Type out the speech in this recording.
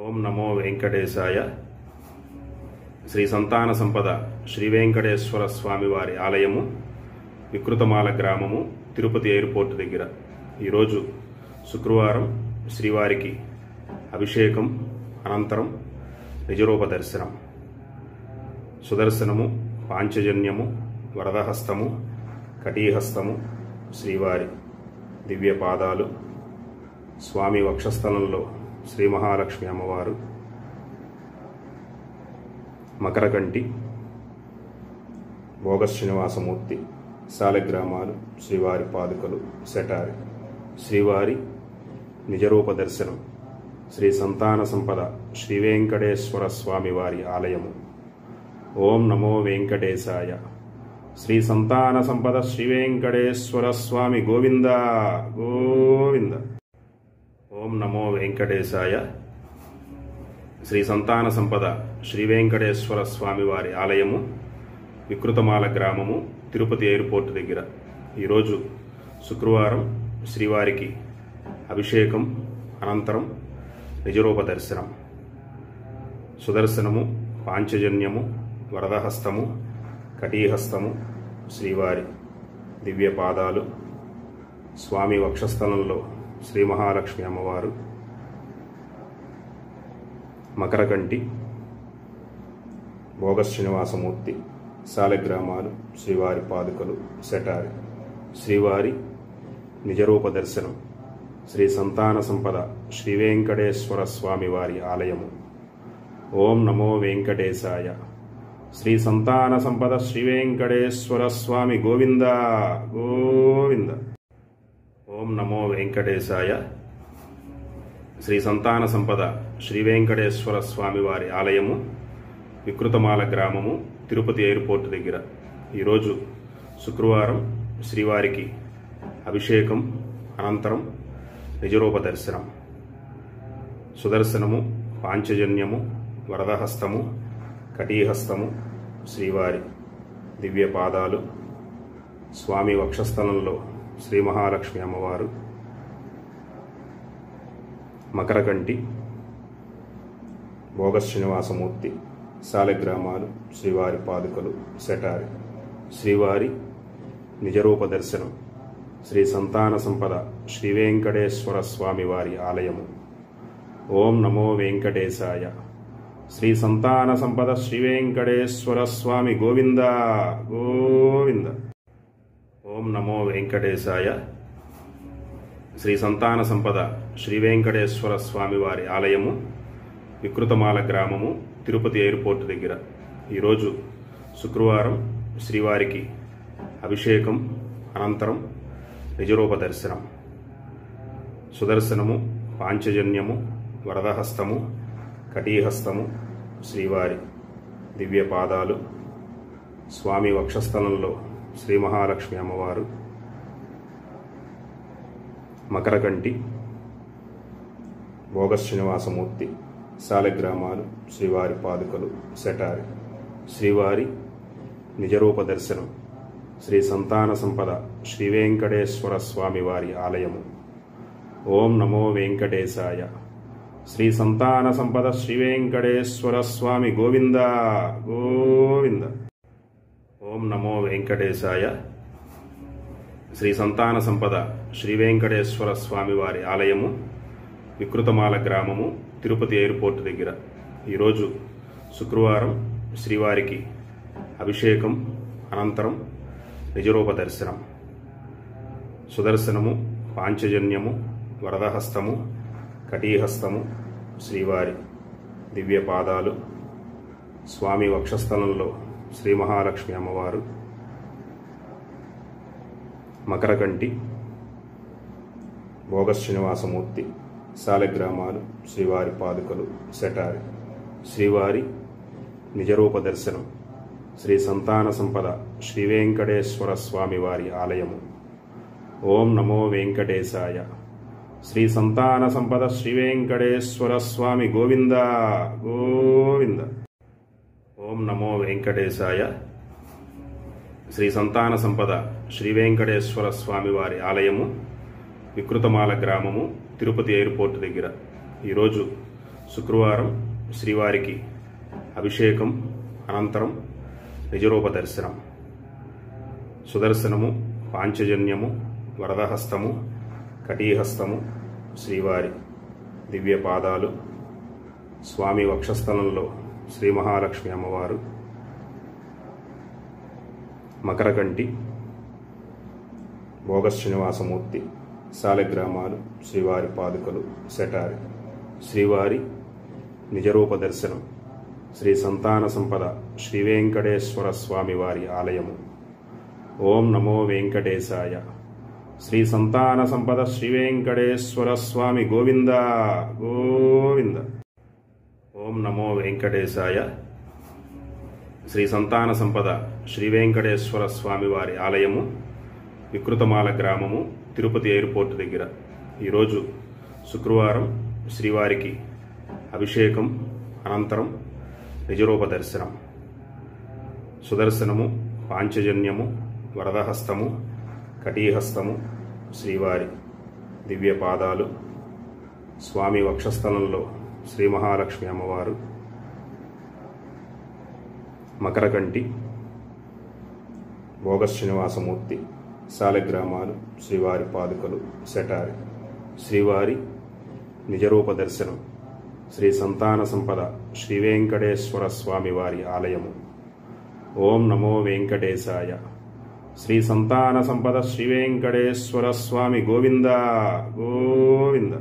ఓం నమో వెంకటేశాయ. శ్రీ సంతాన సంపద శ్రీ వెంకటేశ్వర స్వామి వారి ఆలయము, వికృతమాల గ్రామము, తిరుపతి ఎయిర్పోర్ట్ దగ్గర. ఈరోజు శుక్రవారం శ్రీవారికి అభిషేకం అనంతరం నిజరూప దర్శనం. సుదర్శనము, పాంచజన్యము, వరదహస్తము, కటీహస్తము, శ్రీవారి దివ్య పాదాలు, స్వామి వక్షస్థలంలో శ్రీ మహాలక్ష్మి అమ్మవారు, మకరకంటి, భోగ శ్రీనివాసమూర్తి, శాలగ్రామాలు, శ్రీవారి పాదుకలు, సెటారి, శ్రీవారి నిజరూప దర్శనం. శ్రీ సంతాన సంపద శ్రీ వెంకటేశ్వర స్వామి వారి ఆలయము. ఓం నమో వెంకటేశాయ. శ్రీ సంతాన సంపద శ్రీ వెంకటేశ్వర స్వామి గోవింద గోవింద. ఓం నమో వెంకటేశాయ. శ్రీ సంతాన సంపద శ్రీ వెంకటేశ్వర స్వామి వారి ఆలయము, వికృతమాల గ్రామము, తిరుపతి ఎయిర్పోర్ట్ దగ్గర. ఈరోజు శుక్రవారం శ్రీవారికి అభిషేకం అనంతరం నిజరూప దర్శనం. సుదర్శనము, పాంచజన్యము, వరదహస్తము, కటీహస్తము, శ్రీవారి దివ్య పాదాలు, స్వామి వక్షస్థలంలో శ్రీ మహాలక్ష్మి అమ్మవారు, మకరకంటి, భోగ శ్రీనివాసమూర్తి, శాలగ్రామాలు, శ్రీవారి పాదుకలు, సెటారి, శ్రీవారి నిజరూప దర్శనం. శ్రీ సంతాన సంపద శ్రీ వెంకటేశ్వర స్వామి వారి ఆలయము. ఓం నమో వెంకటేశాయ. శ్రీ సంతాన సంపద శ్రీ వెంకటేశ్వర స్వామి గోవింద గోవింద. ఓం నమో వెంకటేశాయ. శ్రీ సంతాన సంపద శ్రీ వెంకటేశ్వర స్వామి వారి ఆలయము, వికృతమాల గ్రామము, తిరుపతి ఎయిర్పోర్ట్ దగ్గర. ఈరోజు శుక్రవారం శ్రీవారికి అభిషేకం అనంతరం నిజరూప దర్శనం. సుదర్శనము, పాంచజన్యము, వరదహస్తము, కటీహస్తము, శ్రీవారి దివ్య పాదాలు, స్వామి వక్షస్థలంలో శ్రీ మహాలక్ష్మి అమ్మవారు, మకరకంటి, భోగ శ్రీనివాసమూర్తి, శాలగ్రామాలు, శ్రీవారి పాదుకలు, సెటారి, శ్రీవారి నిజరూప దర్శనం. శ్రీ సంతాన సంపద శ్రీ వెంకటేశ్వర స్వామి వారి ఆలయము. ఓం నమో వెంకటేశాయ. శ్రీ సంతాన సంపద శ్రీ వెంకటేశ్వర స్వామి గోవింద గోవింద. ఓం నమో వెంకటేశాయ. శ్రీ సంతాన సంపద శ్రీ వెంకటేశ్వర స్వామి వారి ఆలయము, వికృతమాల గ్రామము, తిరుపతి ఎయిర్పోర్ట్ దగ్గర. ఈరోజు శుక్రవారం శ్రీవారికి అభిషేకం అనంతరం నిజరూప దర్శనం. సుదర్శనము, పాంచజన్యము, వరదహస్తము, కటీహస్తము, శ్రీవారి దివ్య పాదాలు, స్వామి వక్షస్థలంలో శ్రీ మహాలక్ష్మి అమ్మవారు, మకరకంటి, భోగ శ్రీనివాసమూర్తి, శాలగ్రామాలు, శ్రీవారి పాదుకలు, సెటారి, శ్రీవారి నిజరూప దర్శనం. శ్రీ సంతాన సంపద శ్రీ వెంకటేశ్వర స్వామి వారి ఆలయము. ఓం నమో వెంకటేశాయ. శ్రీ సంతాన సంపద శ్రీ వెంకటేశ్వర స్వామి గోవింద గోవింద. ఓం నమో వెంకటేశాయ. శ్రీ సంతాన సంపద శ్రీ వెంకటేశ్వర స్వామి వారి ఆలయము, వికృతమాల గ్రామము, తిరుపతి ఎయిర్పోర్ట్ దగ్గర. ఈరోజు శుక్రవారం శ్రీవారికి అభిషేకం అనంతరం నిజరూప దర్శనం. సుదర్శనము, పాంచజన్యము, వరదహస్తము, కటీహస్తము, శ్రీవారి దివ్య పాదాలు, స్వామి వక్షస్థలంలో శ్రీ మహాలక్ష్మి అమ్మవారు, మకరకంటి, భోగ శ్రీనివాసమూర్తి, శాలగ్రామాలు, శ్రీవారి పాదుకలు, సెటారి, శ్రీవారి నిజరూప దర్శనం. శ్రీ సంతాన సంపద శ్రీ వెంకటేశ్వర స్వామి వారి ఆలయము. ఓం నమో వెంకటేశాయ. శ్రీ సంతాన సంపద శ్రీ వెంకటేశ్వర స్వామి గోవింద గోవింద. ఓం నమో వెంకటేశాయ. శ్రీ సంతాన సంపద శ్రీ వెంకటేశ్వర స్వామి వారి ఆలయము, వికృతమాల గ్రామము, తిరుపతి ఎయిర్పోర్ట్ దగ్గర. ఈరోజు శుక్రవారం శ్రీవారికి అభిషేకం అనంతరం నిజరూప దర్శనం. సుదర్శనము, పాంచజన్యము, వరదహస్తము, కటీహస్తము, శ్రీవారి దివ్య పాదాలు, స్వామి వక్షస్థలంలో శ్రీ మహాలక్ష్మి అమ్మవారు, మకరకంటి, భోగస్ శ్రీనివాసమూర్తి, శాలగ్రామాలు, శ్రీవారి పాదుకలు, సెటారి, శ్రీవారి నిజరూప దర్శనం. శ్రీ సంతాన సంపద శ్రీ వెంకటేశ్వర స్వామి వారి ఆలయము. ఓం నమో వెంకటేశాయ. శ్రీ సంతాన సంపద శ్రీ వెంకటేశ్వర స్వామి గోవింద గోవింద. ఓం నమో వెంకటేశాయ. శ్రీ సంతాన సంపద శ్రీ వెంకటేశ్వర స్వామి వారి ఆలయము, వికృతమాల గ్రామము, తిరుపతి ఎయిర్పోర్ట్ దగ్గర. ఈరోజు శుక్రవారం శ్రీవారికి అభిషేకం అనంతరం నిజరూప దర్శనం. సుదర్శనము, పాంచజన్యము, వరదహస్తము, కటీహస్తము, శ్రీవారి దివ్య పాదాలు, స్వామి వక్షస్థలంలో శ్రీ మహాలక్ష్మి అమ్మవారు, మకరకంటి, భోగస్ శ్రీనివాసమూర్తి, శాలగ్రామాలు, శ్రీవారి పాదుకలు, సెటారి, శ్రీవారి నిజరూప దర్శనం. శ్రీ సంతాన సంపద శ్రీ వెంకటేశ్వర స్వామి వారి ఆలయము. ఓం నమో వెంకటేశాయ. శ్రీ సంతాన సంపద శ్రీ వెంకటేశ్వర స్వామి గోవింద గోవింద.